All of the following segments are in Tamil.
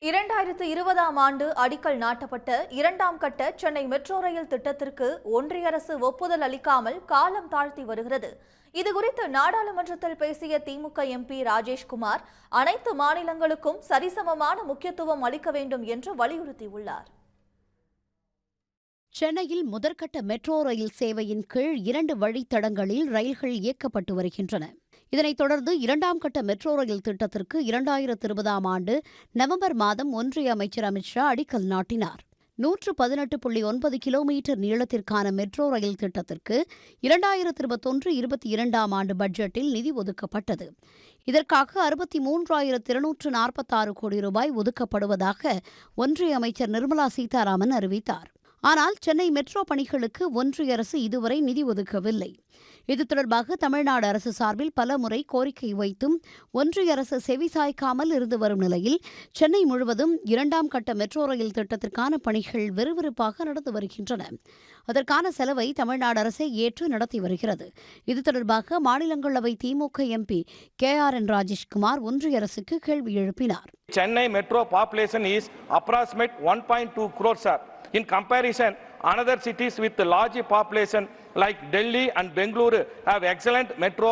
2020ஆம் ஆண்டு அடிக்கல் நாட்டப்பட்ட 2ஆம் கட்ட சென்னை மெட்ரோ ரயில் திட்டத்திற்கு ஒன்றிய அரசு ஒப்புதல் அளிக்காமல் காலம் தாழ்த்தி வருகிறது. இதுகுறித்து நாடாளுமன்றத்தில் பேசிய திமுக எம்பி ராஜேஷ்குமார், அனைத்து மாநிலங்களுக்கும் சரிசமமான முக்கியத்துவம் அளிக்க வேண்டும் என்று வலியுறுத்தியுள்ளார். சென்னையில் முதற்கட்ட மெட்ரோ ரயில் சேவையின் கீழ் 2 வழித்தடங்களில் ரயில்கள் இயக்கப்பட்டு வருகின்றன. இதனைத் தொடர்ந்து 2ஆம் கட்ட மெட்ரோ ரயில் திட்டத்திற்கு 2020ஆம் ஆண்டு நவம்பர் மாதம் ஒன்றிய அமைச்சர் அமித் ஷா அடிக்கல் நாட்டினார். 118.9 கிலோமீட்டர் நீளத்திற்கான மெட்ரோ ரயில் திட்டத்திற்கு 2021-22ஆம் ஆண்டு பட்ஜெட்டில் நிதி ஒதுக்கப்பட்டது. இதற்காக 63,246 கோடி ரூபாய் ஒதுக்கப்படுவதாக ஒன்றிய அமைச்சர் நிர்மலா சீதாராமன் அறிவித்தார். ஆனால் சென்னை மெட்ரோ பணிகளுக்கு ஒன்றிய அரசு இதுவரை நிதி ஒதுக்கவில்லை. இது தொடர்பாக தமிழ்நாடு அரசு சார்பில் பல முறை கோரிக்கை வைத்தும் ஒன்றிய அரசு செவிசாய்க்காமல் இருந்து வரும் நிலையில் சென்னை முழுவதும் 2ஆம் கட்ட மெட்ரோ ரயில் திட்டத்திற்கான பணிகள் விறுவிறுப்பாக நடந்து வருகின்றன. அதற்கான செலவை தமிழ்நாடு அரசே ஏற்று நடத்தி வருகிறது. இது தொடர்பாக மாநிலங்களவை திமுக எம்பி KRN ராஜேஷ்குமார் ஒன்றிய அரசுக்கு கேள்வி எழுப்பினார். Chennai metro population is approximate 1.2 crores. In comparison, another cities with large population like Delhi and Bengaluru have excellent metro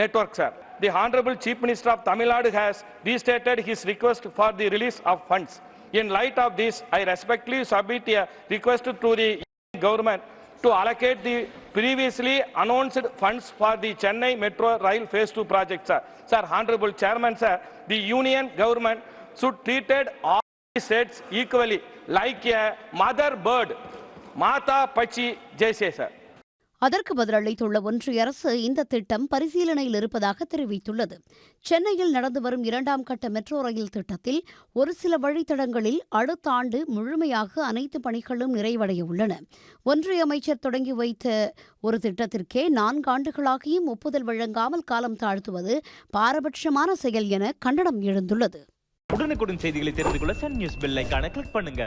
networks. The Honorable Chief Minister of Tamil Nadu has restated his request for the release of funds. In light of this, I respectfully submit a request to the government to allocate the previously announced funds for the Chennai Metro Rail Phase 2 project. Sir, Honorable Chairman, sir, the Union government should treat all states equally like a mother bird. Mata Pachi Jaise, sir. அதற்கு பதிலளித்துள்ள ஒன்றிய அரசு இந்த திட்டம் பரிசீலனையில் இருப்பதாக தெரிவித்துள்ளது. சென்னையில் நடந்து வரும் 2ஆம் கட்ட மெட்ரோ ரயில் திட்டத்தில் ஒரு சில வழித்தடங்களில் அடுத்த ஆண்டு முழுமையாக அனைத்து பணிகளும் நிறைவடைய உள்ளன. ஒன்றிய அமைச்சர் தொடங்கி வைத்த ஒரு திட்டத்திற்கே 4 ஆண்டுகளாகியும் ஒப்புதல் வழங்காமல் காலம் தாழ்த்துவது பாரபட்சமான செயல் என கண்டனம் எழுந்துள்ளது. உடனுக்குடன் செய்திகளை தெரிந்து கொள்ள சன் நியூஸ் பெல் ஐகானை கிளிக் பண்ணுங்க.